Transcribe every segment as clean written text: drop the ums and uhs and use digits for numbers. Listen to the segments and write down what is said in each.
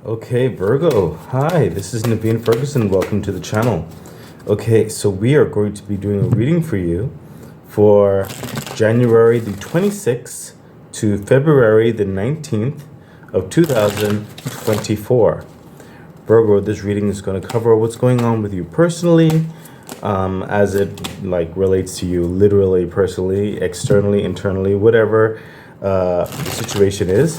Okay, Virgo. Hi, this is Naveen Ferguson. Welcome to the channel. Okay, so we are going to be doing a reading for you for January the 26th to February the 19th of 2024. Virgo, this reading is going to cover what's going on with you personally, as it relates to you literally, personally, externally, internally, whatever the situation is.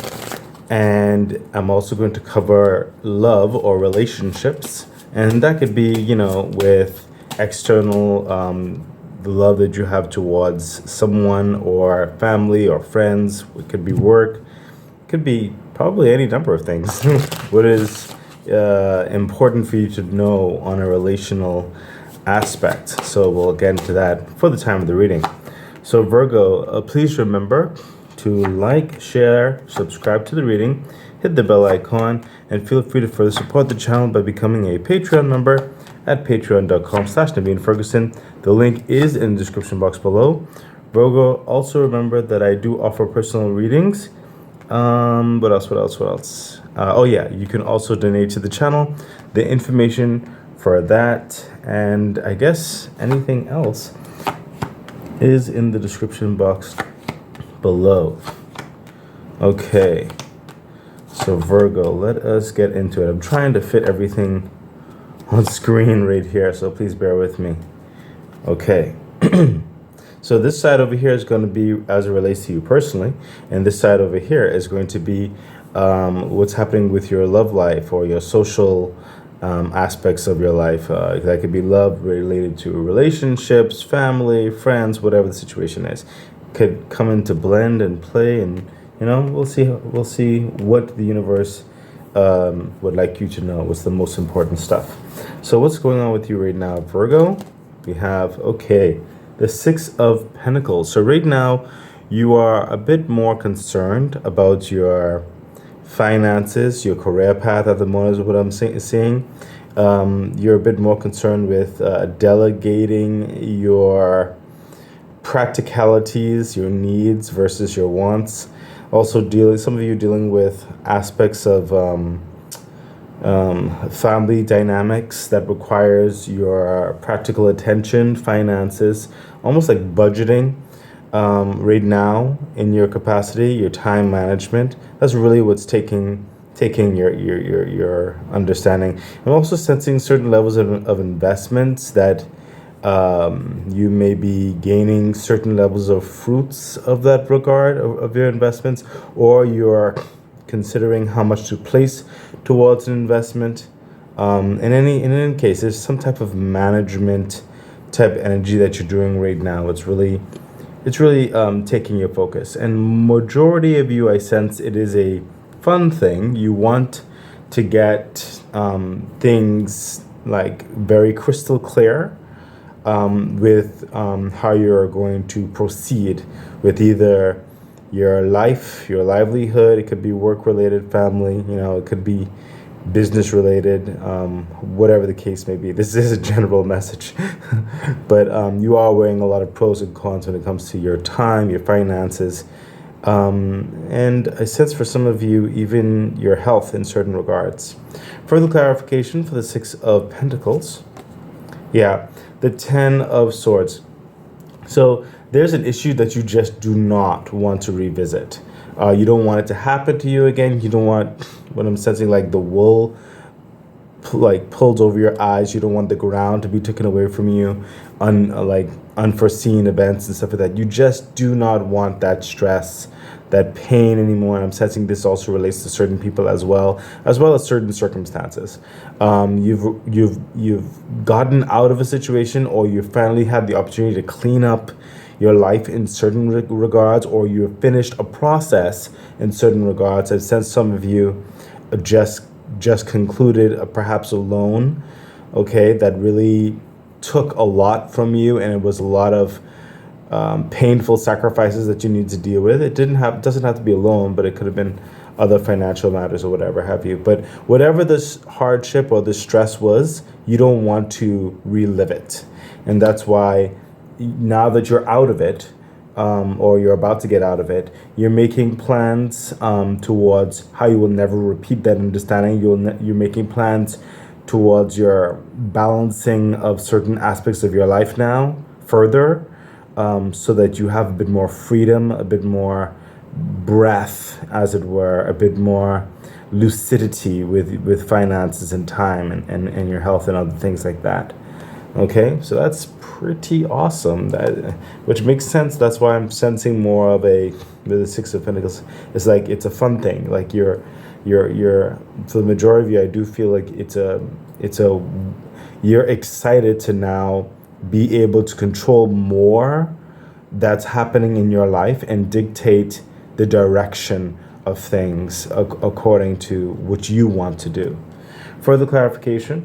And I'm also going to cover love or relationships. And that could be, with external, the love that you have towards someone or family or friends. It could be work. It could be probably any number of things. What is important for you to know on a relational aspect. So we'll get into that for the time of the reading. So Virgo, please remember to like, share, subscribe to the reading, hit the bell icon, and feel free to further support the channel by becoming a Patreon member at patreon.com/NaveenFerguson. The link is in the description box below. Virgo, also remember that I do offer personal readings. What else? Oh yeah, you can also donate to the channel. The information for that, and I guess anything else, is in the description box below. Okay, so Virgo, let us get into it. I'm trying to fit everything on screen right here, so please bear with me. Okay. So this side over here is going to be as it relates to you personally, and this side over here is going to be what's happening with your love life or your social aspects of your life. That could be love related to relationships, family, friends, whatever the situation is. Could come into blend and play, and we'll see what the universe would like you to know. What's the most important stuff? So what's going on with you right now, Virgo? We have the Six of Pentacles. So right now you are a bit more concerned about your finances, your career path at the moment is what I'm seeing. You're a bit more concerned with delegating your practicalities, your needs versus your wants. Also some of you dealing with aspects of family dynamics that requires your practical attention, finances, almost like budgeting. Right now in your capacity, your time management, that's really what's taking your understanding. I'm also sensing certain levels of investments that you may be gaining certain levels of fruits of that regard of your investments, or you're considering how much to place towards an investment. In any case, there's some type of management type energy that you're doing right now. It's really taking your focus, and majority of you, I sense it is a fun thing. You want to get things like very crystal clear with how you're going to proceed with either your life, your livelihood. It could be work related, family, it could be business related, whatever the case may be. This is a general message, but you are weighing a lot of pros and cons when it comes to your time, your finances, and I sense for some of you, even your health in certain regards. Further clarification for the Six of Pentacles. Yeah, the Ten of Swords. So there's an issue that you just do not want to revisit. You don't want it to happen to you again. You don't want, what I'm sensing, like the wool pulled over your eyes. You don't want the ground to be taken away from you, unforeseen events and stuff like that. You just do not want that stress, that pain anymore. And I'm sensing this also relates to certain people as well as certain circumstances. You've gotten out of a situation, or you finally had the opportunity to clean up your life in certain regards, or you've finished a process in certain regards. I've sensed some of you just concluded perhaps a loan, that really took a lot from you, and it was a lot of painful sacrifices that you need to deal with. It doesn't have to be a loan, but it could have been other financial matters or whatever have you. But whatever this hardship or this stress was, you don't want to relive it. And that's why now that you're out of it, or you're about to get out of it. You're making plans towards how you will never repeat that understanding. You're making plans towards your balancing of certain aspects of your life now further, so that you have a bit more freedom, a bit more breath, as it were, a bit more lucidity with finances and time and your health and other things like that. Okay, so that's pretty awesome. Which makes sense. That's why I'm sensing more of a, with the Six of Pentacles. It's like it's a fun thing. Like you're for the majority of you, I do feel like you're excited to now be able to control more that's happening in your life and dictate the direction of things according to what you want to do. Further clarification.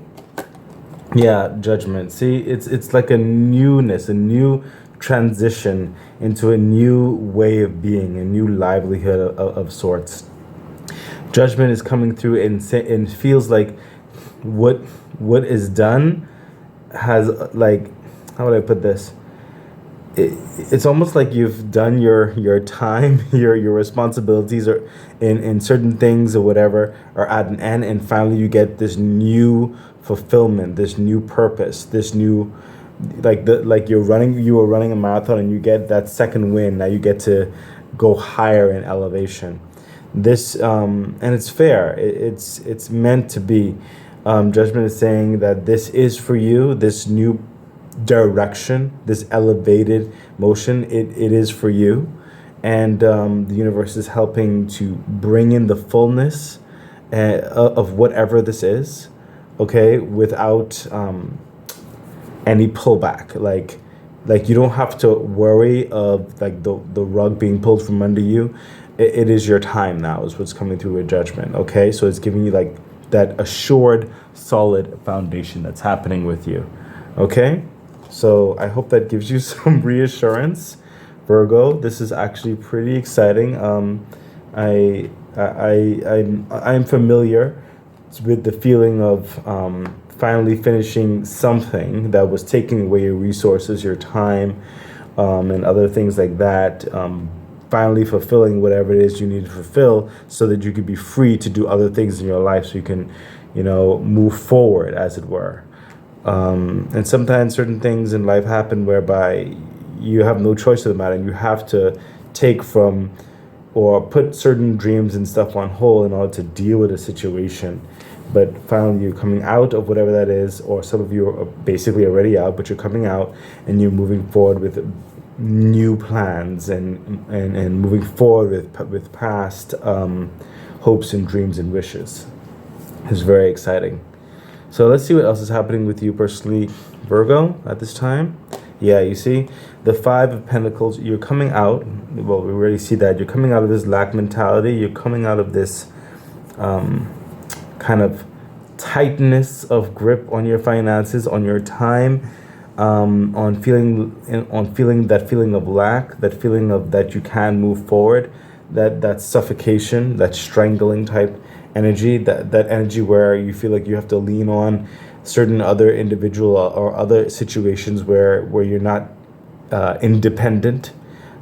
Yeah, Judgment. See, it's like a newness, a new transition into a new way of being, a new livelihood of sorts. Judgment is coming through and feels like what is done has, like, how would I put this? It's almost like you've done your time, your responsibilities are in certain things or whatever are at an end, and finally you get this new fulfillment, this new purpose, this new, you were running a marathon and you get that second win. Now you get to go higher in elevation. This and it's fair. It's meant to be. Judgment is saying that this is for you. This new direction, this elevated motion, it is for you, and the universe is helping to bring in the fullness of whatever this is, okay, without any pullback. Like you don't have to worry of like the rug being pulled from under you. It is your time now, is what's coming through with Judgment. Okay, so it's giving you like that assured, solid foundation that's happening with you. Okay. So I hope that gives you some reassurance, Virgo. This is actually pretty exciting. I'm familiar with the feeling of finally finishing something that was taking away your resources, your time, and other things like that. Finally fulfilling whatever it is you need to fulfill, so that you could be free to do other things in your life, so you can, move forward, as it were. And sometimes certain things in life happen whereby you have no choice of the matter, and you have to take from or put certain dreams and stuff on hold in order to deal with a situation. But finally you're coming out of whatever that is, or some of you are basically already out, but you're coming out and you're moving forward with new plans and moving forward with past hopes and dreams and wishes. It's very exciting. So let's see what else is happening with you personally, Virgo, at this time. Yeah, you see, the Five of Pentacles, you're coming out. Well, we already see that. You're coming out of this lack mentality. You're coming out of this kind of tightness of grip on your finances, on your time, on feeling that feeling of lack, that feeling of that you can move forward, that suffocation, that strangling type energy, that energy where you feel like you have to lean on certain other individual or other situations where you're not independent.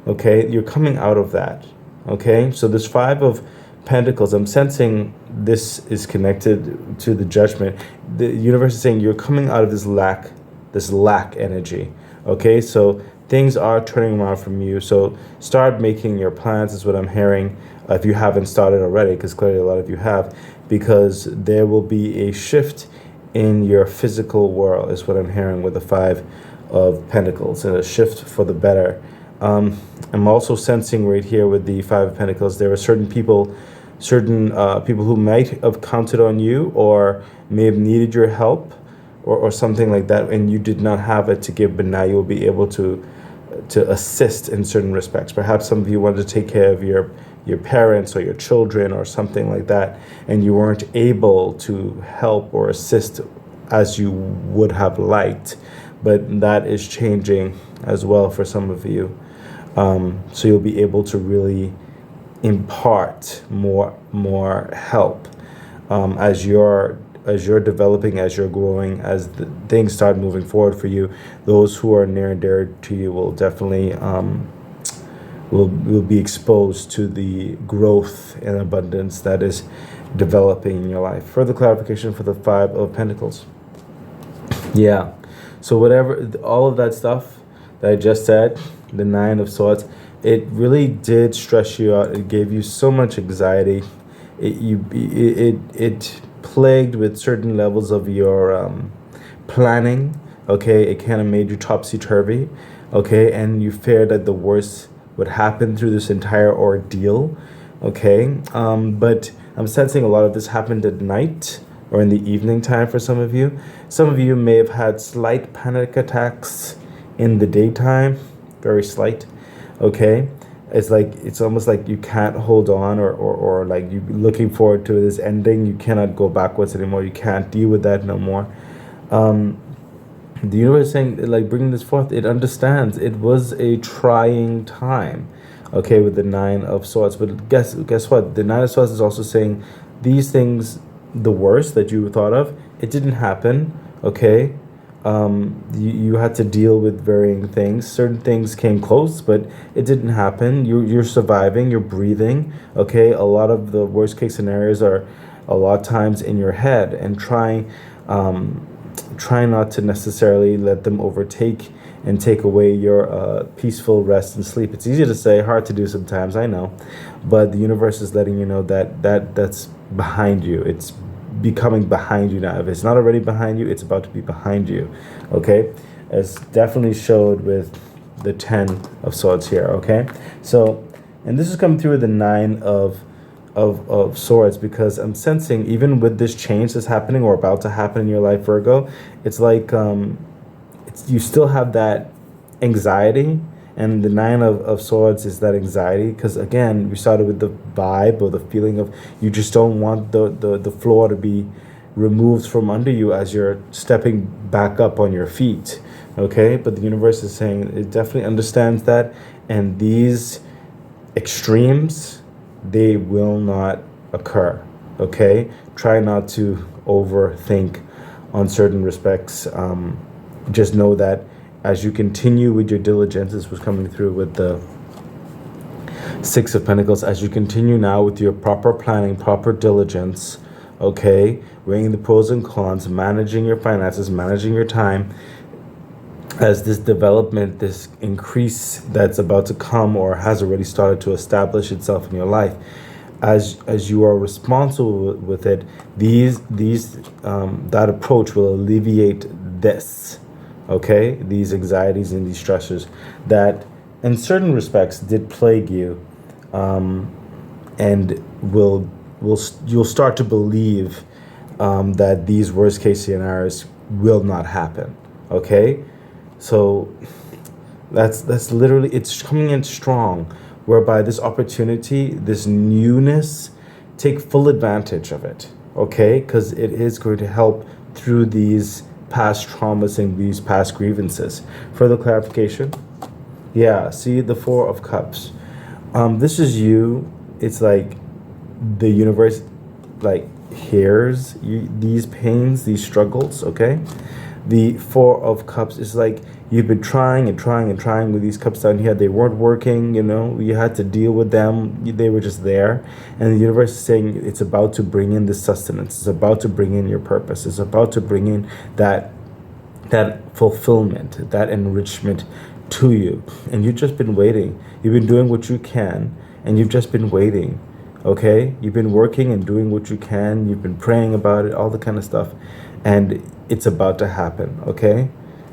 Okay, you're coming out of that. Okay, so this Five of Pentacles, I'm sensing this is connected to the Judgment. The universe is saying you're coming out of this lack energy. Okay, so things are turning around from you. So start making your plans, is what I'm hearing. If you haven't started already, because clearly a lot of you have, because there will be a shift in your physical world, is what I'm hearing with the Five of Pentacles, and a shift for the better. I'm also sensing right here with the Five of Pentacles, there are certain people who might have counted on you or may have needed your help or something like that, and you did not have it to give, but now you'll be able to assist in certain respects. Perhaps some of you wanted to take care of your parents or your children or something like that, and you weren't able to help or assist as you would have liked, but that is changing as well for some of you. So you'll be able to really impart more help as you're developing, as you're growing, as things start moving forward for you. Those who are near and dear to you will definitely will be exposed to the growth and abundance that is developing in your life. Further clarification for the Five of Pentacles. Yeah. So whatever, all of that stuff that I just said, the Nine of Swords, it really did stress you out. It gave you so much anxiety. It plagued with certain levels of your planning. Okay, it kind of made you topsy-turvy. Okay, and you feared that the worst would happen through this entire ordeal. Okay, but I'm sensing a lot of this happened at night or in the evening time for some of you. Some of you may have had slight panic attacks in the daytime, very slight. Okay, it's almost like you can't hold on, or like you looking forward to this ending. You cannot go backwards anymore. You can't deal with that no more. The universe is saying, like, bringing this forth, it understands it was a trying time, okay, with the Nine of Swords. But guess what? The Nine of Swords is also saying these things, the worst that you thought of, it didn't happen, okay? You had to deal with varying things. Certain things came close, but it didn't happen. You're surviving, you're breathing, okay? A lot of the worst case scenarios are a lot of times in your head, and try not to necessarily let them overtake and take away your peaceful rest and sleep. It's easy to say, hard to do sometimes, I know, but the universe is letting you know that's behind you. It's becoming behind you now. If it's not already behind you, it's about to be behind you, okay? As definitely showed with the Ten of Swords here, okay? So, and this is coming through with the Nine of Swords, because I'm sensing, even with this change that's happening or about to happen in your life, Virgo, it's like you still have that anxiety, and the Nine of Swords is that anxiety, because again, we started with the vibe or the feeling of you just don't want the floor to be removed from under you as you're stepping back up on your feet, okay? But the universe is saying it definitely understands that, and these extremes, they will not occur, okay? Try not to overthink on certain respects. Just know that as you continue with your diligence, this was coming through with the Six of Pentacles, as you continue now with your proper planning, proper diligence, okay? Weighing the pros and cons, managing your finances, managing your time, as this development, this increase that's about to come or has already started to establish itself in your life, as you are responsible with it, that approach will alleviate this, okay? These anxieties and these stressors that in certain respects did plague you, and you'll start to believe that these worst case scenarios will not happen, okay? So that's literally, it's coming in strong, whereby this opportunity, this newness, take full advantage of it, okay? Because it is going to help through these past traumas and these past grievances. Further clarification? Yeah, see the Four of Cups. This is you. It's like the universe, like, hears you, these pains, these struggles, okay? The Four of Cups is like you've been trying and trying and trying with these cups down here. They weren't working, you know. You had to deal with them. They were just there. And the universe is saying it's about to bring in the sustenance. It's about to bring in your purpose. It's about to bring in that fulfillment, that enrichment to you. And you've just been waiting. You've been doing what you can, and you've just been waiting. Okay? You've been working and doing what you can. You've been praying about it, all the kind of stuff. And it's about to happen, okay?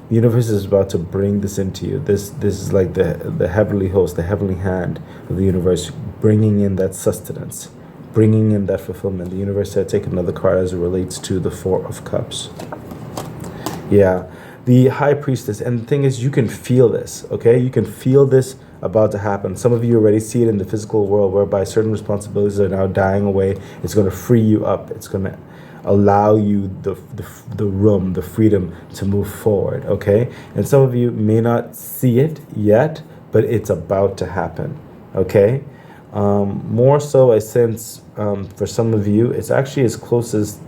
The universe is about to bring this into you. This is like the heavenly host, the heavenly hand of the universe, bringing in that sustenance, bringing in that fulfillment. The universe said, take another card as it relates to the Four of Cups. Yeah, the High Priestess. And the thing is, you can feel this, okay? You can feel this about to happen. Some of you already see it in the physical world, whereby certain responsibilities are now dying away. It's going to free you up. It's going to allow you the room, the freedom to move forward, okay? And some of you may not see it yet, but it's about to happen, okay? More so, I sense for some of you, it's actually as close as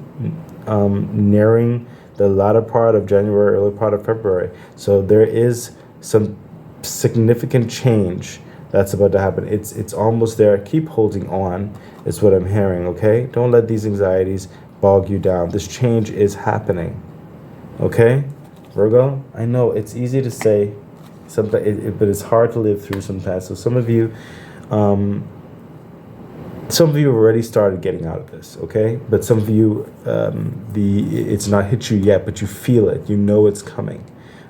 nearing the latter part of January, early part of February. So there is some significant change that's about to happen. It's almost there. Keep holding on is what I'm hearing, okay? Don't let these anxieties bog you down. This change is happening, okay? Virgo, I know it's easy to say, sometimes, but it's hard to live through sometimes. So some of you have already started getting out of this, okay? But some of you, it's not hit you yet, but you feel it. You know it's coming,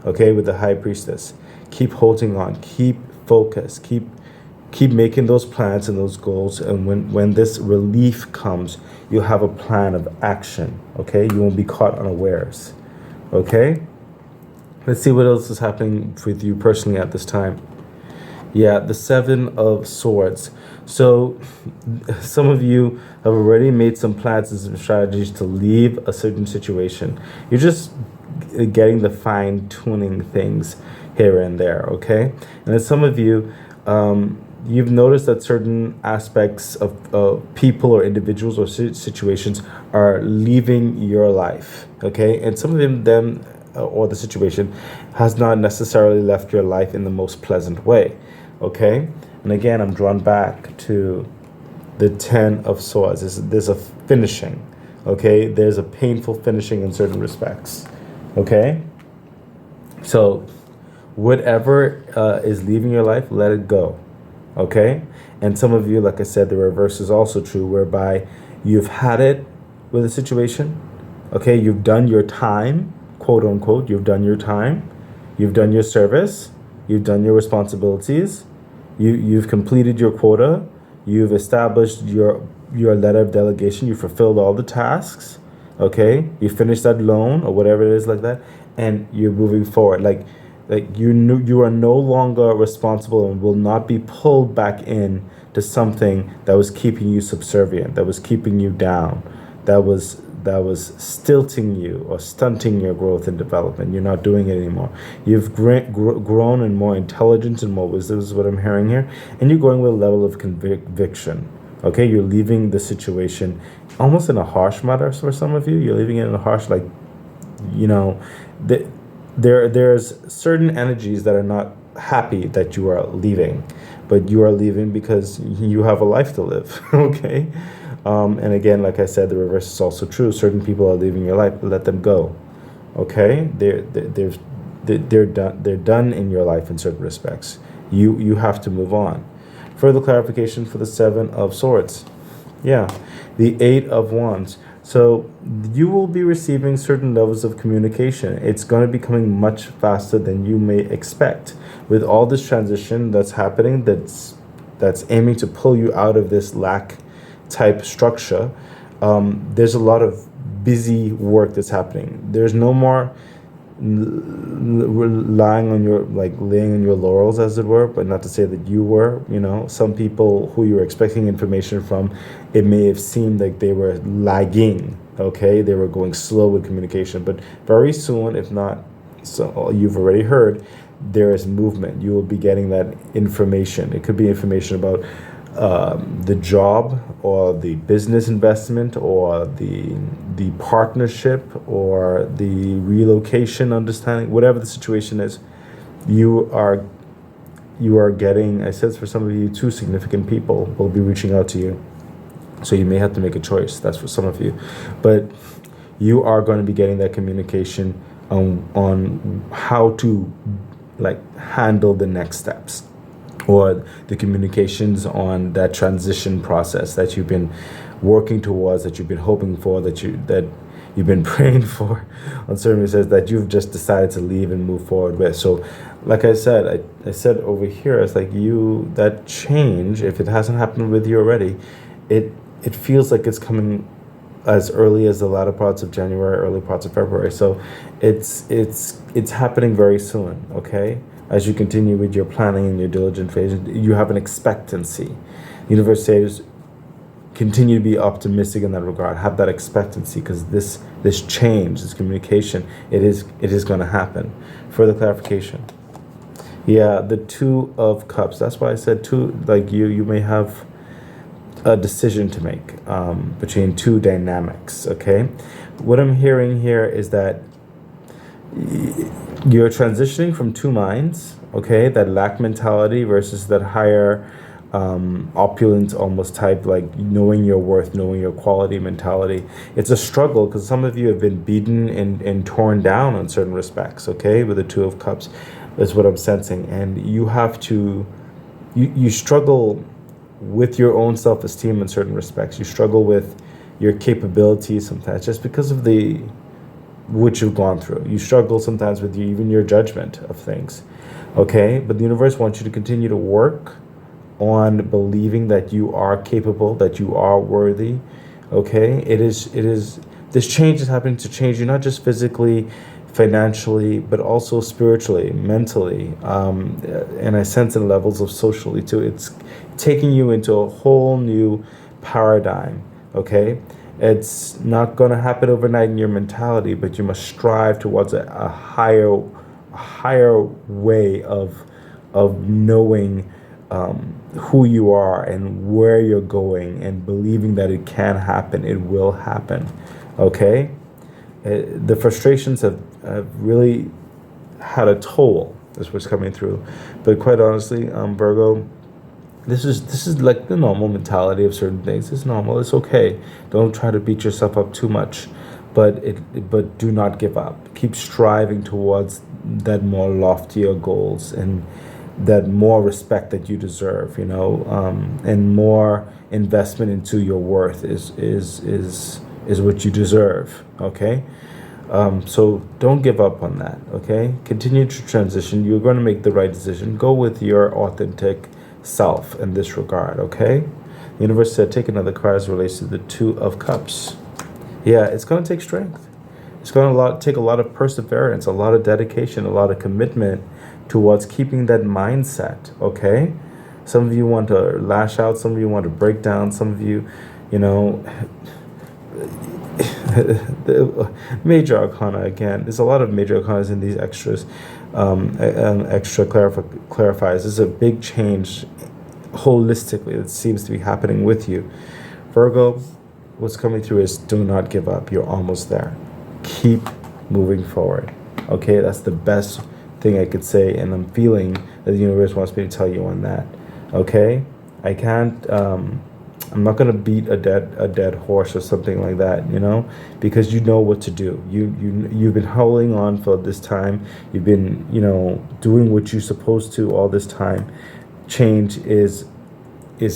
okay? With the High Priestess, keep holding on, keep focused, keep making those plans and those goals. And when this relief comes, you'll have a plan of action, okay? You won't be caught unawares, okay? Let's see what else is happening with you personally at this time. Yeah, the Seven of Swords. So some of you have already made some plans and some strategies to leave a certain situation. You're just getting the fine-tuning things here and there, okay? And then some of you, you've noticed that certain aspects of people or individuals or situations are leaving your life, okay? And some of them or the situation has not necessarily left your life in the most pleasant way, okay? And again, I'm drawn back to the Ten of Swords. There's a finishing, okay? There's a painful finishing in certain respects, okay? So whatever is leaving your life, let it go, okay? And some of you, like I said, the reverse is also true, whereby you've had it with a situation, okay? You've done your time, quote unquote, you've done your time, you've done your service, you've done your responsibilities, you've completed your quota, you've established your letter of delegation, you fulfilled all the tasks, okay? You finished that loan or whatever it is like that, and you're moving forward. Like you are no longer responsible and will not be pulled back in to something that was keeping you subservient, that was keeping you down, that was stilting you or stunting your growth and development. You're not doing it anymore. You've grown in more intelligence and more wisdom is what I'm hearing here. And you're going with a level of conviction. Okay, you're leaving the situation almost in a harsh manner for some of you. You're leaving it in a harsh, like, you know, there's certain energies that are not happy that you are leaving, but you are leaving because you have a life to live, okay? And again, like I said, the reverse is also true. Certain people are leaving your life, but let them go. Okay, they're done in your life in certain respects. You have to move on. Further clarification for the Seven of Swords. Yeah, the Eight of Wands. So you will be receiving certain levels of communication. It's going to be coming much faster than you may expect. With all this transition that's happening, that's aiming to pull you out of this lack type structure, there's a lot of busy work that's happening. There's no more laying on your laurels, as it were, but not to say that you were. You know, some people who you were expecting information from, it may have seemed like they were lagging, okay? They were going slow with communication, but very soon, if not, so you've already heard, there is movement. You will be getting that information. It could be information about the job or the business investment or the partnership or the relocation understanding, whatever the situation is. You are getting, I said, for some of you, two significant people will be reaching out to you, so you may have to make a choice. That's for some of you, but you are going to be getting that communication on how to handle the next steps, or the communications on that transition process that you've been working towards, that you've been hoping for, that you've been praying for, on certain says that you've just decided to leave and move forward with. So, like I said, I said over here, it's like that change, if it hasn't happened with you already, it feels like it's coming as early as the latter parts of January, early parts of February. So it's happening very soon, okay? As you continue with your planning and your diligent phase, you have an expectancy. Universe says, continue to be optimistic in that regard. Have that expectancy, because this change, this communication, it is going to happen. Further clarification. Yeah, the Two of Cups. That's why I said two. Like you may have a decision to make between two dynamics. Okay, what I'm hearing here is that you're transitioning from two minds, okay? That lack mentality versus that higher opulent almost type, like knowing your worth, knowing your quality mentality. It's a struggle because some of you have been beaten and torn down in certain respects, okay? With the Two of Cups, that's what I'm sensing. And you have to, you struggle with your own self-esteem in certain respects. You struggle with your capabilities sometimes just because of the which you've gone through. You struggle sometimes with even your judgment of things, okay? But the universe wants you to continue to work on believing that you are capable, that you are worthy, okay? It is, this change is happening to change you, not just physically, financially, but also spiritually, mentally, and I sense in levels of socially too. It's taking you into a whole new paradigm, okay? It's not going to happen overnight in your mentality, but you must strive towards a higher way of knowing who you are and where you're going, and believing that it can happen, it will happen, okay? The frustrations have really had a toll, is what's coming through. But quite honestly, Virgo, this is like the normal mentality of certain things. It's normal. It's okay. Don't try to beat yourself up too much, but do not give up. Keep striving towards that more loftier goals and that more respect that you deserve. And more investment into your worth is what you deserve. Okay. So don't give up on that. Okay. Continue to transition. You're going to make the right decision. Go with your authentic self in this regard, okay? The universe said take another card as it relates to the Two of Cups. Yeah, it's going to take strength. It's going to take a lot of perseverance, a lot of dedication, a lot of commitment towards keeping that mindset, okay? Some of you want to lash out, some of you want to break down, some of you, the major arcana again. There's a lot of major arcanas in these extras, extra clarifies. This is a big change holistically that seems to be happening with you. Virgo, what's coming through is do not give up. You're almost there. Keep moving forward. Okay, that's the best thing I could say, and I'm feeling that the universe wants me to tell you on that. Okay, I can't. I'm not gonna beat a dead horse or something like that, because you know what to do. You've been holding on for this time. You've been, doing what you're supposed to all this time. Change is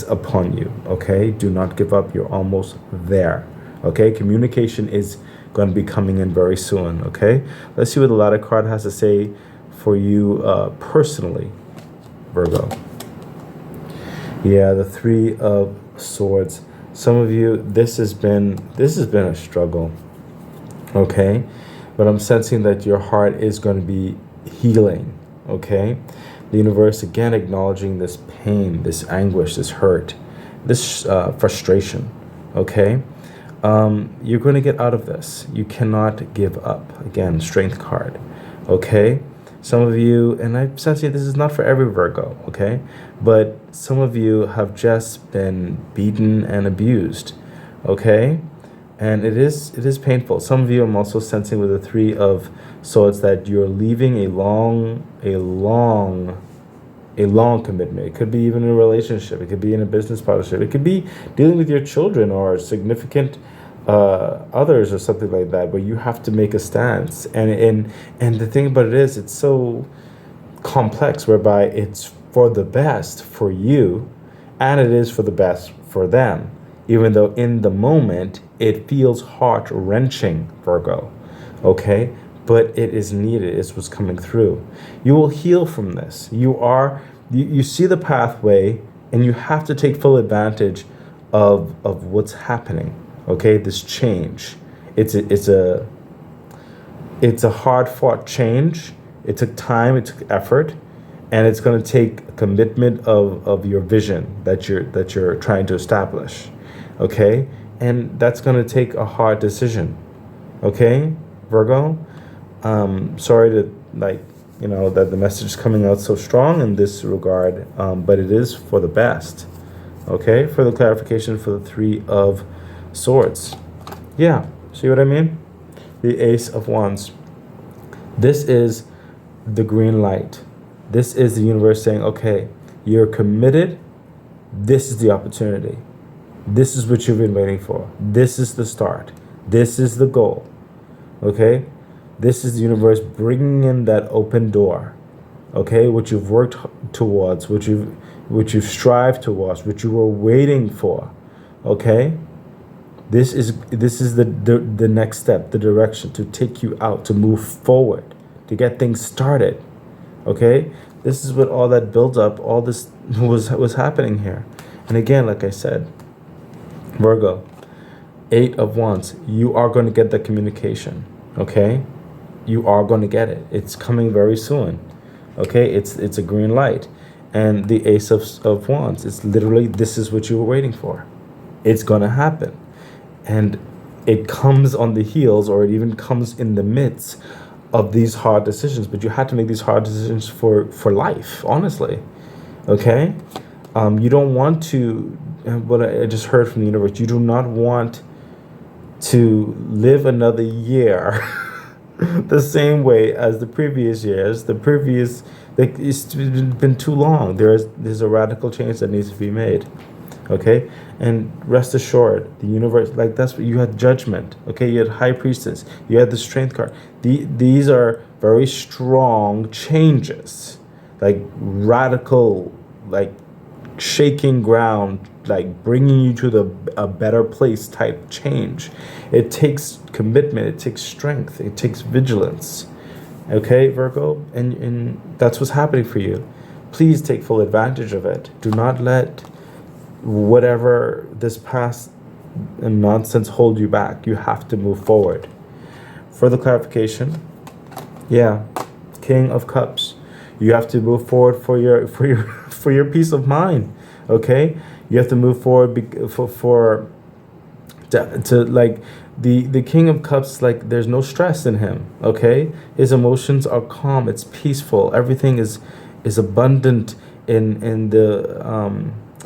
upon you. Okay, do not give up. You're almost there. Okay, communication is going to be coming in very soon. Okay, let's see what the ladder card has to say for you personally, Virgo. Yeah, the Three of Swords. Some of you, this has been a struggle, okay? But I'm sensing that your heart is going to be healing, okay? The universe again acknowledging this pain, this anguish, this hurt, this frustration, okay? You're going to get out of this. You cannot give up. Again, strength card, okay? Some of you, and I'm sensing this is not for every Virgo, okay? But some of you have just been beaten and abused, okay? And it is painful. Some of you, I'm also sensing with the Three of Swords that you're leaving a long commitment. It could be even in a relationship. It could be in a business partnership. It could be dealing with your children or significant others or something like that, but you have to make a stance. And the thing about it is, it's so complex, whereby it's for the best for you, and it is for the best for them, even though in the moment it feels heart-wrenching, Virgo, okay? But it is needed. It's what's coming through. You will heal from this. You see the pathway, and you have to take full advantage of what's happening. Okay, this change, it's a hard-fought change. It took time, it took effort, and it's going to take a commitment of your vision that you're trying to establish. Okay, and that's going to take a hard decision. Okay, Virgo. Sorry to that the message is coming out so strong in this regard, but it is for the best. Okay, for the clarification for the Three of Swords. Yeah, see what I mean? The Ace of Wands. This is the green light. This is the universe saying, okay, you're committed. This is the opportunity. This is what you've been waiting for. This is the start. This is the goal. Okay? This is the universe bringing in that open door. Okay? What you've worked towards, what you've strived towards, what you were waiting for. Okay? This is the next step, the direction to take you out, to move forward, to get things started. Okay? This is what all that build up, all this was happening here. And again, like I said, Virgo, 8 of Wands, you are going to get the communication. Okay? You are going to get it. It's coming very soon. Okay? It's a green light. And the Ace of Wands, it's literally, this is what you were waiting for. It's going to happen. And it comes on the heels, or it even comes in the midst of these hard decisions. But you had to make these hard decisions for life, honestly. Okay? You don't want to, what I just heard from the universe, you do not want to live another year the same way as the previous years. It's been too long. There's a radical change that needs to be made. Okay? And rest assured, the universe, like that's what you had, judgment. Okay? You had High Priestess. You had the Strength card. These are very strong changes. Like radical, like shaking ground, like bringing you to a better place type change. It takes commitment. It takes strength. It takes vigilance. Okay, Virgo? And that's what's happening for you. Please take full advantage of it. Do not let whatever this past nonsense hold you back. You have to move forward. Further clarification, yeah, King of Cups. You have to move forward for your peace of mind. Okay, you have to move forward to like the King of Cups. Like there's no stress in him. Okay, his emotions are calm. It's peaceful. Everything is abundant in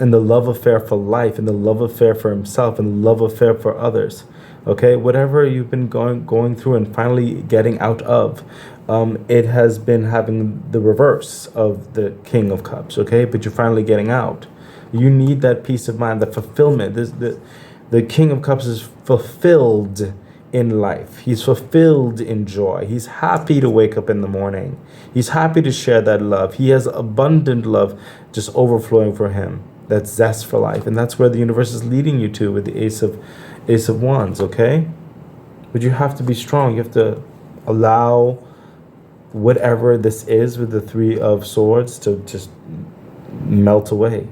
the love affair for life, in the love affair for himself, and the love affair for others. Okay, whatever you've been going through and finally getting out of, it has been having the reverse of the King of Cups. Okay, but you're finally getting out. You need that peace of mind, that fulfillment. The King of Cups is fulfilled in life. He's fulfilled in joy. He's happy to wake up in the morning. He's happy to share that love. He has abundant love just overflowing for him. That's zest for life. And that's where the universe is leading you to with the Ace of Wands, okay? But you have to be strong. You have to allow whatever this is with the Three of Swords to just melt away,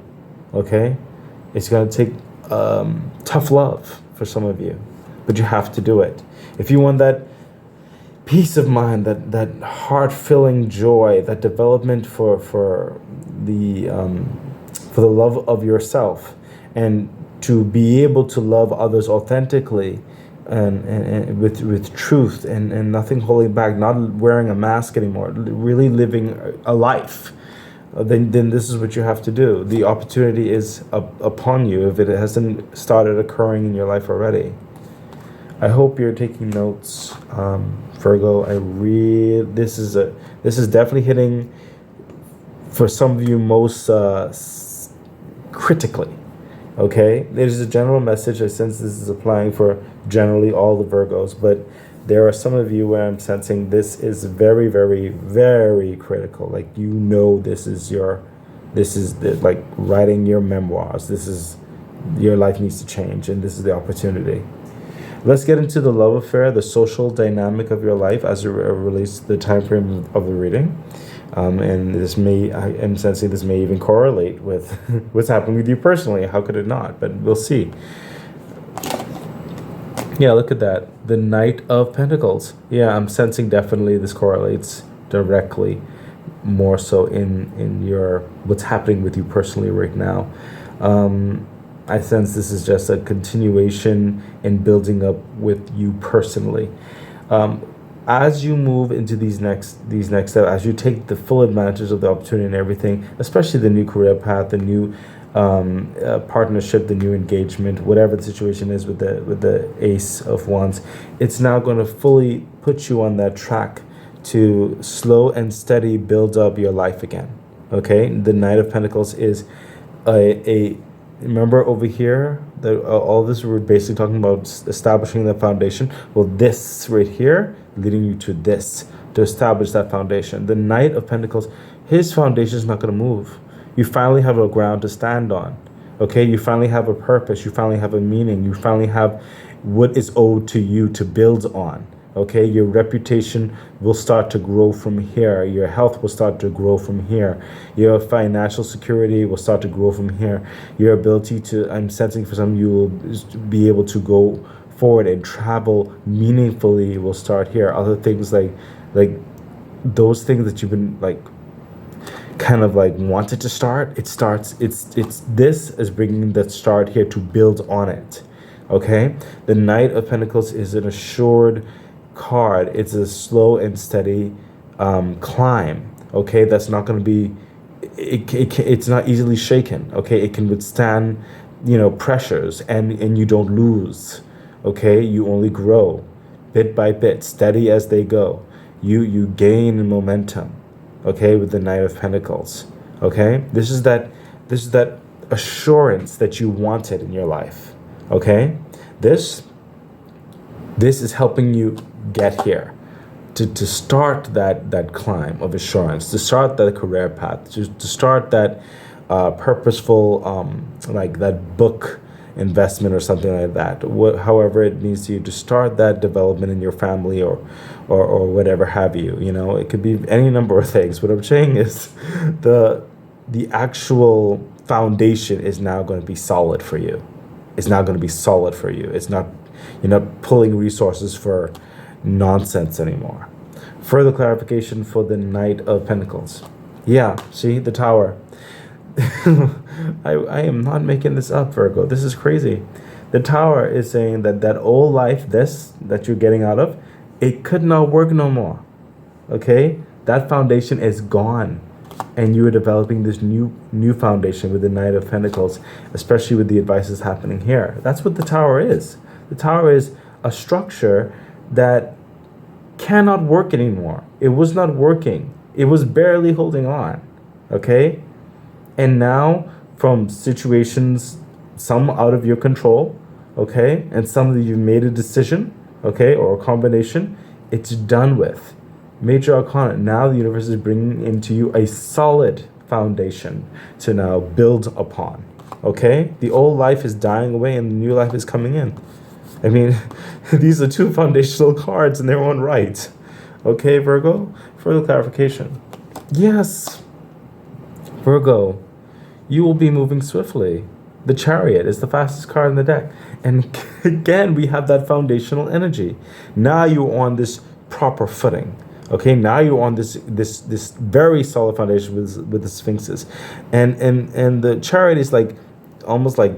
okay? It's going to take tough love for some of you, but you have to do it. If you want that peace of mind, that heart-filling joy, that development for the love of yourself, and to be able to love others authentically and with truth and nothing holding back, not wearing a mask anymore, really living a life, then this is what you have to do. The opportunity is upon you if it hasn't started occurring in your life already. I hope you're taking notes, Virgo. This is definitely hitting for some of you most critically. Okay, there's a general message. I sense this is applying for generally all the Virgos, but there are some of you where I'm sensing this is very, very, very critical. Like, you know, this is like writing your memoirs. This is, your life needs to change, and this is the opportunity. Let's get into the love affair, the social dynamic of your life as it relates to the time frame of the reading. And I am sensing this may even correlate with what's happening with you personally. How could it not? But we'll see. Yeah, look at that. The Knight of Pentacles. Yeah, I'm sensing definitely this correlates directly, more so in your what's happening with you personally right now. I sense this is just a continuation in building up with you personally. As you move into these next steps, as you take the full advantage of the opportunity and everything, especially the new career path, the new partnership, the new engagement, whatever the situation is with the Ace of Wands, it's now going to fully put you on that track to slow and steady build up your life again. Okay, the Knight of Pentacles is a remember over here that all this we're basically talking about establishing the foundation. Well, this right here leading you to this to establish that foundation. The Knight of Pentacles, his foundation is not going to move. You finally have a ground to stand on. Okay, you finally have a purpose. You finally have a meaning. You finally have what is owed to you to build on. Okay, your reputation will start to grow from here. Your health will start to grow from here. Your financial security will start to grow from here. Your ability to, I'm sensing for some, you will be able to go forward and travel meaningfully will start here. Other things like those things that you've been like kind of like wanted to start, it starts, it's this is bringing that start here to build on it. Okay, the Knight of Pentacles is an assured card. It's a slow and steady climb. Okay, that's not going to be, it's not easily shaken. Okay, it can withstand, pressures, and you don't lose. Okay, you only grow bit by bit, steady as they go. You gain momentum. Okay, with the Knight of Pentacles. Okay, this is that assurance that you wanted in your life. Okay, this is helping you get here, to start that climb of assurance, to start that career path, to start that purposeful like that book investment or something like that. However it means to you, to start that development in your family or whatever have you. It could be any number of things. What I'm saying is the actual foundation is now going to be solid for you. It's now going to be solid for you. It's not, you're not pulling resources for nonsense anymore. Further clarification for the Knight of Pentacles. Yeah, see the Tower. I am not making this up, Virgo. This is crazy. The Tower is saying that old life, this that you're getting out of, it could not work no more. Okay, that foundation is gone, and you are developing this new foundation with the Knight of Pentacles, especially with the advices happening here. That's what the Tower is. The Tower is a structure that cannot work anymore. It was not working. It was barely holding on. Okay, and now from situations, some out of your control, okay, and some that you've made a decision, okay, or a combination, it's done with. Major Arcana, now the universe is bringing into you a solid foundation to now build upon, okay? The old life is dying away and the new life is coming in. I mean, these are two foundational cards in their own right. Okay, Virgo? Further clarification. Yes, Virgo, you will be moving swiftly. The Chariot is the fastest card in the deck. And again, we have that foundational energy. Now you're on this proper footing. Okay, now you're on this very solid foundation with the Sphinxes. And the Chariot is like almost like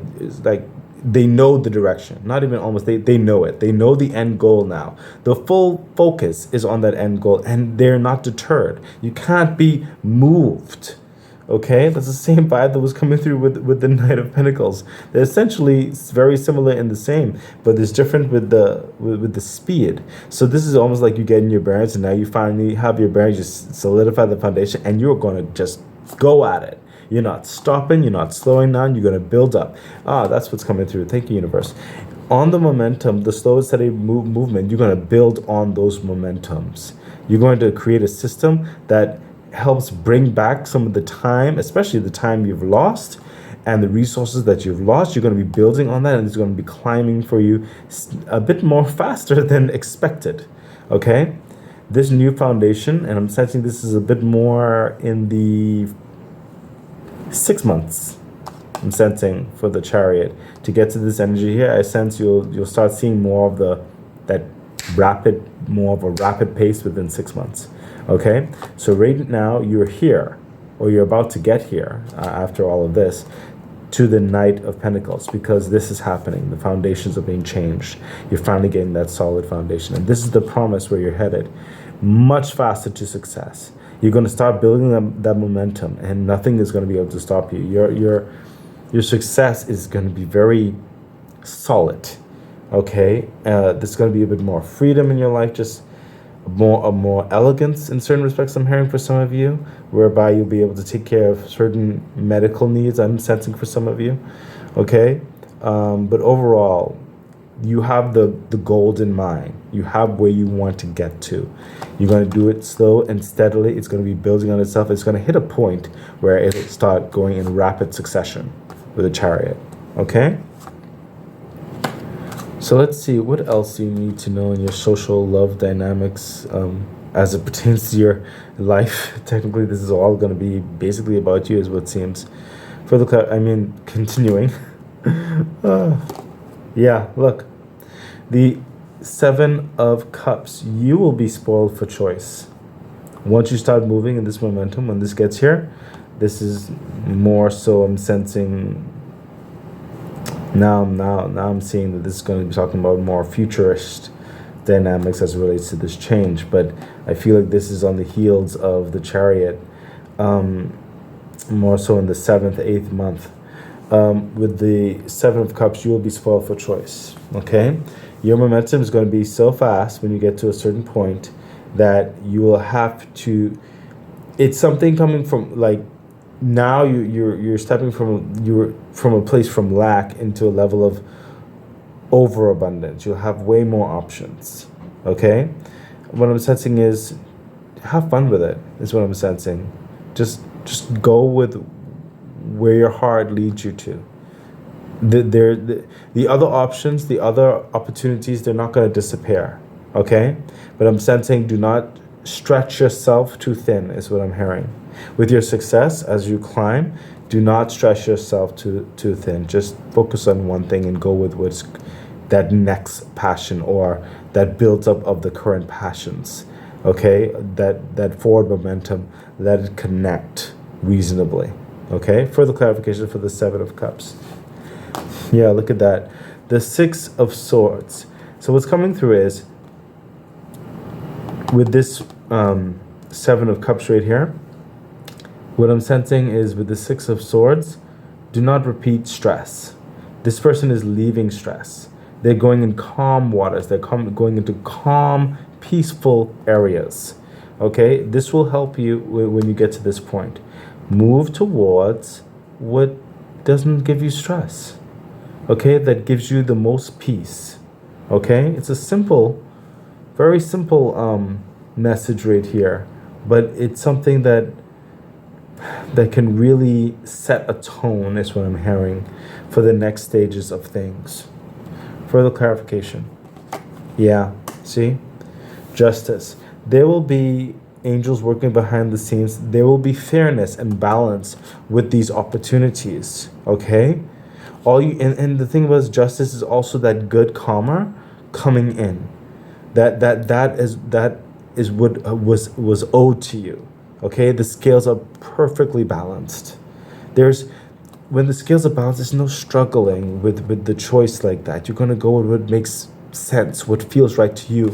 they know the direction. Not even almost, they know it. They know the end goal now. The full focus is on that end goal, and they're not deterred. You can't be moved. Okay, that's the same vibe that was coming through with the Knight of Pentacles. They're essentially very similar in the same, but it's different with the speed. So this is almost like you get in your bearings, and now you finally have your bearings, just solidify the foundation, and you're going to just go at it. You're not stopping, you're not slowing down, you're going to build up. That's what's coming through. Thank you, universe. On the momentum, the slow and steady movement, you're going to build on those momentums. You're going to create a system that helps bring back some of the time, especially the time you've lost and the resources that you've lost. You're going to be building on that, and it's going to be climbing for you a bit more faster than expected. Okay, this new foundation, and I'm sensing this is a bit more in the 6 months. I'm sensing for the Chariot to get to this energy here. I sense you'll start seeing more of that more of a rapid pace within 6 months. Okay, so right now you're here, or you're about to get here after all of this, to the Knight of Pentacles, because this is happening. The foundations are being changed. You're finally getting that solid foundation, and this is the promise where you're headed, much faster to success. You're going to start building that momentum, and nothing is going to be able to stop you. Your success is going to be very solid. Okay, there's going to be a bit more freedom in your life, just more elegance in certain respects. I'm hearing for some of you, whereby you'll be able to take care of certain medical needs. I'm sensing for some of you, okay. But overall, you have the goal in mind. You have where you want to get to. You're going to do it slow and steadily. It's going to be building on itself. It's going to hit a point where it'll start going in rapid succession with a Chariot, okay. So let's see, what else you need to know in your social love dynamics as it pertains to your life. Technically, this is all going to be basically about you, is what seems. Continuing. Yeah, look. The 7 of Cups. You will be spoiled for choice. Once you start moving in this momentum, when this gets here, this is more so I'm sensing... Now I'm seeing that this is going to be talking about more futurist dynamics as it relates to this change. But I feel like this is on the heels of the Chariot, more so in the 7th, 8th month. With the 7 of Cups, you will be spoiled for choice, okay? Your momentum is going to be so fast when you get to a certain point that you will have to... It's something coming from, like, now you're stepping from a place from lack into a level of overabundance. You'll have way more options, okay? What I'm sensing is have fun with it, is what I'm sensing. Just go with where your heart leads you to. The other options, the other opportunities, they're not going to disappear, okay? But I'm sensing do not stretch yourself too thin, is what I'm hearing. With your success, as you climb, do not stretch yourself too thin. Just focus on one thing and go with what's that next passion or that builds up of the current passions, okay? That forward momentum, let it connect reasonably, okay? Further clarification for the 7 of Cups. Yeah, look at that. The 6 of Swords. So what's coming through is, with this 7 of Cups right here, what I'm sensing is with the 6 of Swords, do not repeat stress. This person is leaving stress. They're going in calm waters. They're going into calm, peaceful areas. Okay? This will help you when you get to this point. Move towards what doesn't give you stress. Okay? That gives you the most peace. Okay? It's a simple, very simple message right here. But it's something that can really set a tone, is what I'm hearing, for the next stages of things. Further clarification. Yeah, see? Justice. There will be angels working behind the scenes. There will be fairness and balance with these opportunities, okay? And the thing about justice is also that good karma coming in. That is what was owed to you. Okay, the scales are perfectly balanced. When the scales are balanced, there's no struggling with the choice like that. You're going to go with what makes sense, what feels right to you,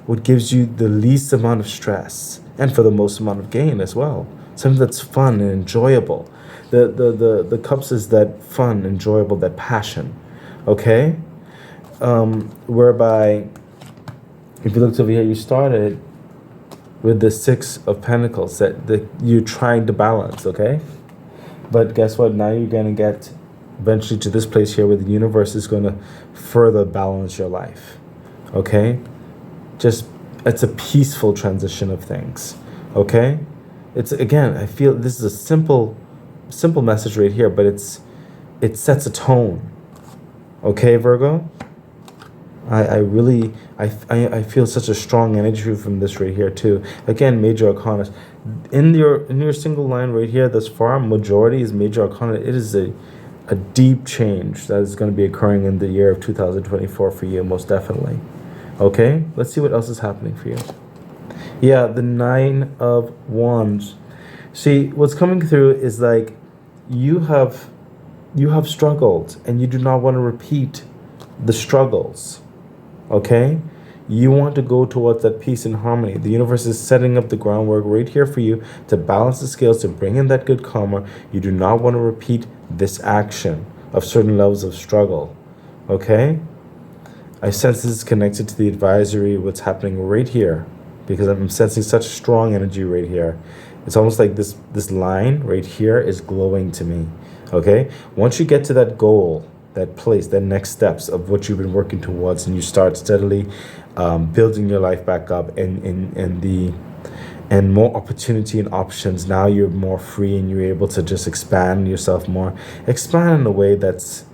what gives you the least amount of stress, and for the most amount of gain as well. Something that's fun and enjoyable. The Cups is that fun, enjoyable, that passion. Okay? Whereby, if you looked over here, you started with the 6 of Pentacles that you're trying to balance, okay? But guess what? Now you're going to get eventually to this place here where the universe is going to further balance your life, okay? It's a peaceful transition of things, okay? Again, I feel this is a simple message right here, but it sets a tone, okay, Virgo? I feel such a strong energy from this right here too. Again, major arcana. In your single line right here, thus far, majority is major arcana. It is a deep change that is going to be occurring in the year of 2024 for you, most definitely. Okay, let's see what else is happening for you. Yeah, the 9 of Wands. See, what's coming through is like you have struggled and you do not want to repeat the struggles. Okay? You want to go towards that peace and harmony. The universe is setting up the groundwork right here for you to balance the scales, to bring in that good karma. You do not want to repeat this action of certain levels of struggle. Okay? I sense this is connected to the advisory, what's happening right here. because I'm sensing such strong energy right here. It's almost like this line right here is glowing to me. Okay? Once you get to that goal, that place, that next steps of what you've been working towards, and you start steadily building your life back up, and more opportunity and options. Now you're more free and you're able to just expand yourself more. Expand in a way that's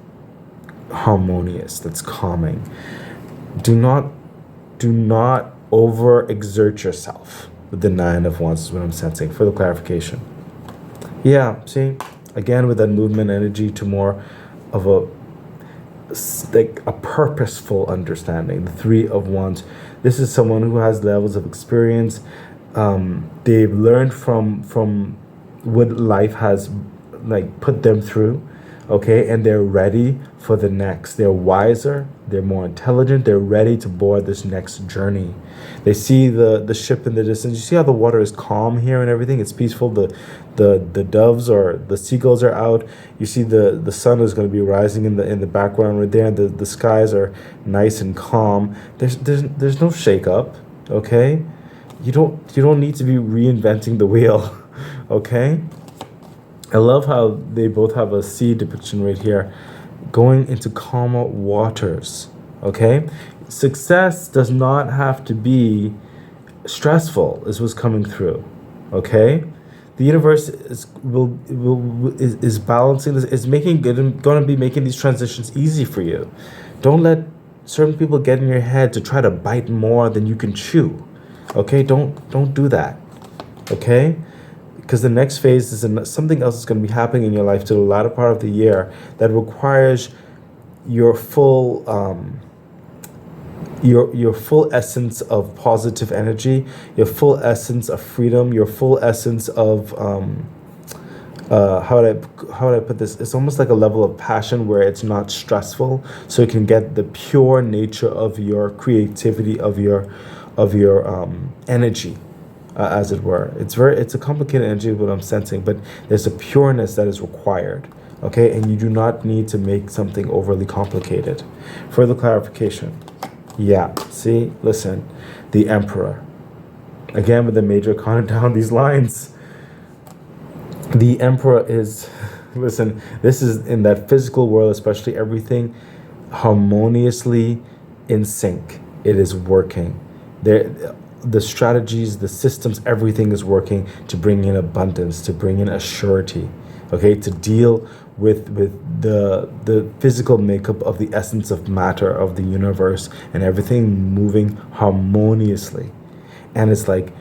harmonious, that's calming. Do not overexert yourself with the Nine of Wands is what I'm sensing for the clarification. Yeah, see, again with that movement energy to more of a purposeful understanding. The Three of Wands. This is someone who has levels of experience. They've learned from what life has like put them through, okay, and they're ready for the next. They're wiser, they're more intelligent, they're ready to board this next journey. They see the ship in the distance. You see how the water is calm here and everything, it's peaceful. The doves or the seagulls are out. You see the sun is going to be rising in the background right there, and the skies are nice and calm. There's no shake up, okay? You don't need to be reinventing the wheel, okay? I love how they both have a sea depiction right here, going into calmer waters, okay? Success does not have to be stressful, is what's coming through, okay? The universe is balancing this, is going to be making these transitions easy for you. Don't let certain people get in your head to try to bite more than you can chew, okay? Don't do that, okay? Because the next phase is something else is going to be happening in your life to the latter part of the year that requires your full your full essence of positive energy, your full essence of freedom, your full essence of how would I put this? It's almost like a level of passion where it's not stressful, so you can get the pure nature of your creativity, of your energy. As it were, it's a complicated energy what I'm sensing, but there's a pureness that is required, okay? And you do not need to make something overly complicated. Further clarification. Yeah, see, listen, the Emperor, again with the major arcana down these lines. The Emperor is, listen, this is in that physical world, especially, everything harmoniously in sync. It is working there. The strategies, the systems, everything is working to bring in abundance, to bring in a surety, okay, to deal with the physical makeup of the essence of matter of the universe, and everything moving harmoniously. And it's like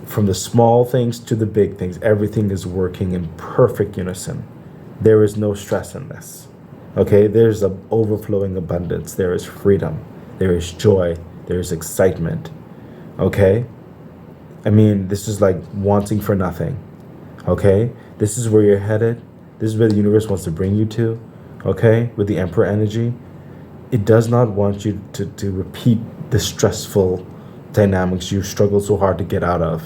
from the small things to the big things, everything is working in perfect unison. There is no stress in this, okay? There's an overflowing abundance. There is freedom, there is joy, there's excitement, okay? I mean, this is like wanting for nothing, okay? This is where you're headed. This is where the universe wants to bring you to, okay? With the Emperor energy. It does not want you to repeat the stressful dynamics you struggle so hard to get out of.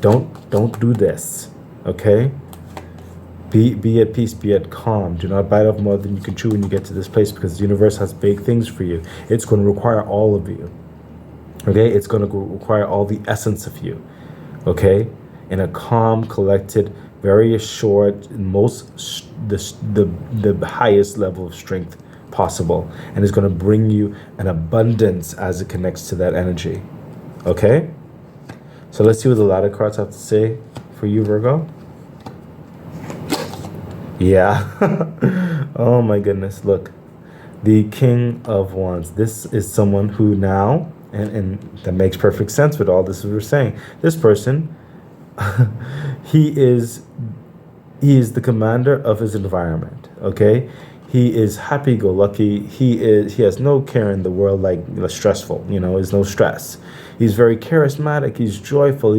Don't do this, okay? Be at peace, be at calm. Do not bite off more than you can chew when you get to this place, because the universe has big things for you. It's going to require all of you. Okay, it's going to require all the essence of you, okay, in a calm, collected, very assured, the highest level of strength possible, and it's going to bring you an abundance as it connects to that energy, okay? So let's see what the ladder cards have to say for you, Virgo. Yeah. Oh my goodness, look, the King of Wands. This is someone who now, and that makes perfect sense with all this we're saying. This person, he is the commander of his environment, okay? He is happy-go-lucky. He has no care in the world, like stressful, there's no stress. He's very charismatic, he's joyful,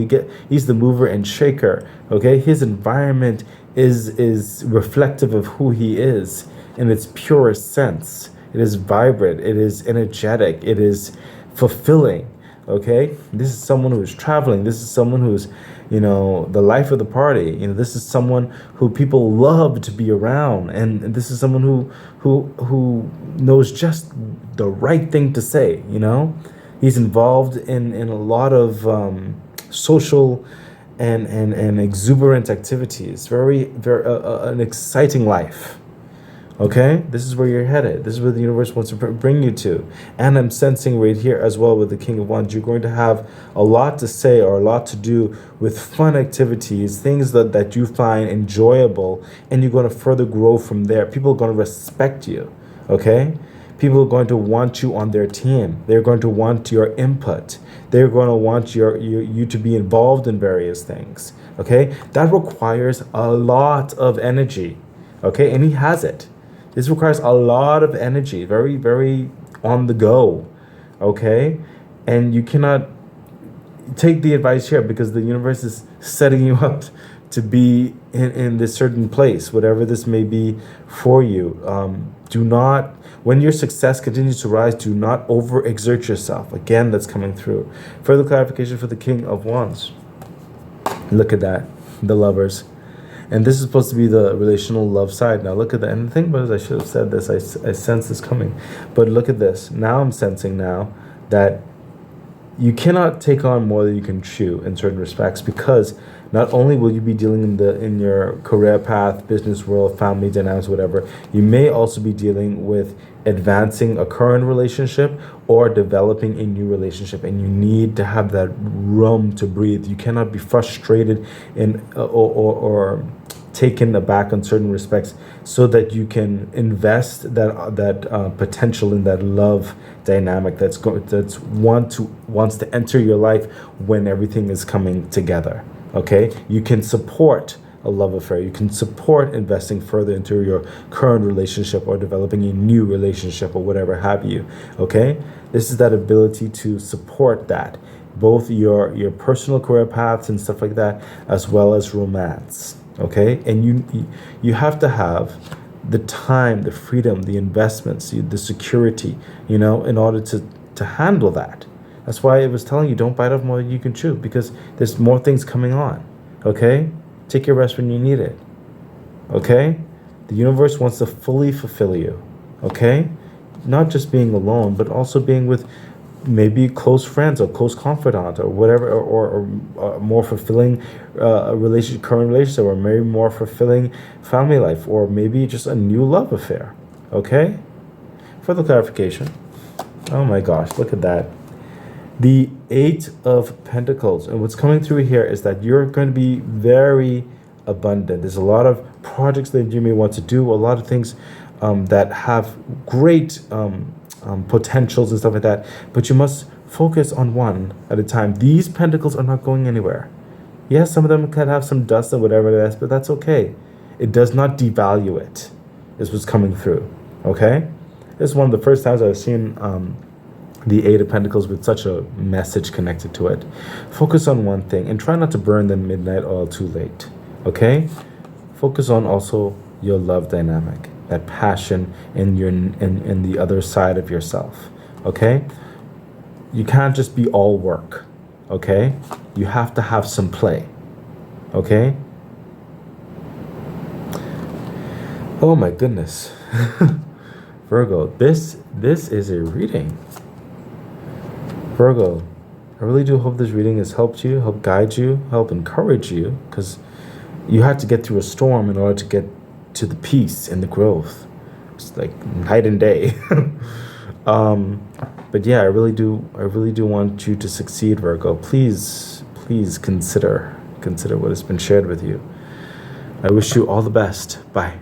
he's the mover and shaker, okay? His environment is reflective of who he is in its purest sense. It is vibrant, it is energetic, it is fulfilling, okay? This is someone who is traveling. This is someone who's, the life of the party. This is someone who people love to be around, and this is someone who knows just the right thing to say. He's involved in a lot of social and exuberant activities. Very an exciting life. Okay, this is where you're headed. This is where the universe wants to bring you to. And I'm sensing right here as well with the King of Wands, you're going to have a lot to say or a lot to do with fun activities, things that you find enjoyable, and you're going to further grow from there. People are going to respect you. Okay, people are going to want you on their team. They're going to want your input. They're going to want you to be involved in various things. Okay, that requires a lot of energy. Okay, and he has it. This requires a lot of energy, very, very on the go, okay? And you cannot take the advice here because the universe is setting you up to be in this certain place, whatever this may be for you. Do not, when your success continues to rise, do not overexert yourself. Again, that's coming through. Further clarification for the King of Wands. Look at that, the Lovers. And this is supposed to be the relational love side. Now look at that. And the thing about it is I should have said this. I sense this coming. But look at this. Now I'm sensing now that you cannot take on more than you can chew in certain respects, because not only will you be dealing in your career path, business world, family dynamics, whatever, you may also be dealing with advancing a current relationship or developing a new relationship, and you need to have that room to breathe. You cannot be frustrated or taken aback on certain respects, so that you can invest that potential in that love dynamic wants to enter your life when everything is coming together. Okay, you can support a love affair. You can support investing further into your current relationship or developing a new relationship or whatever have you. Okay, this is that ability to support that, both your personal career paths and stuff like that, as well as romance. Okay, and you have to have the time, the freedom, the investments, the security, in order to handle that. That's why I was telling you, don't bite off more than you can chew, because there's more things coming on. Okay, take your rest when you need it. Okay, the universe wants to fully fulfill you. Okay, not just being alone, but also being with maybe close friends or close confidant or whatever, or more fulfilling current relationship, or maybe more fulfilling family life, or maybe just a new love affair. Okay, further clarification. Oh my gosh, look at that. The Eight of Pentacles, and what's coming through here is that you're going to be very abundant. There's a lot of projects that you may want to do, a lot of things that have great potentials and stuff like that, but you must focus on one at a time. These pentacles are not going anywhere. Yes, some of them could have some dust and whatever it is, but that's okay. It does not devalue it. This was coming through. Okay, this is one of the first times I've seen the Eight of Pentacles with such a message connected to it. Focus on one thing and try not to burn the midnight oil too late. Okay, focus on also your love dynamic, that passion in the other side of yourself. Okay, you can't just be all work. Okay, you have to have some play. Okay, oh my goodness. Virgo, this is a reading. Virgo, I really do hope this reading has helped you, help guide you, help encourage you, because you had to get through a storm in order to get to the peace and the growth. It's like night and day. But yeah, I really do want you to succeed, Virgo. Please consider what has been shared with you. I wish you all the best. Bye.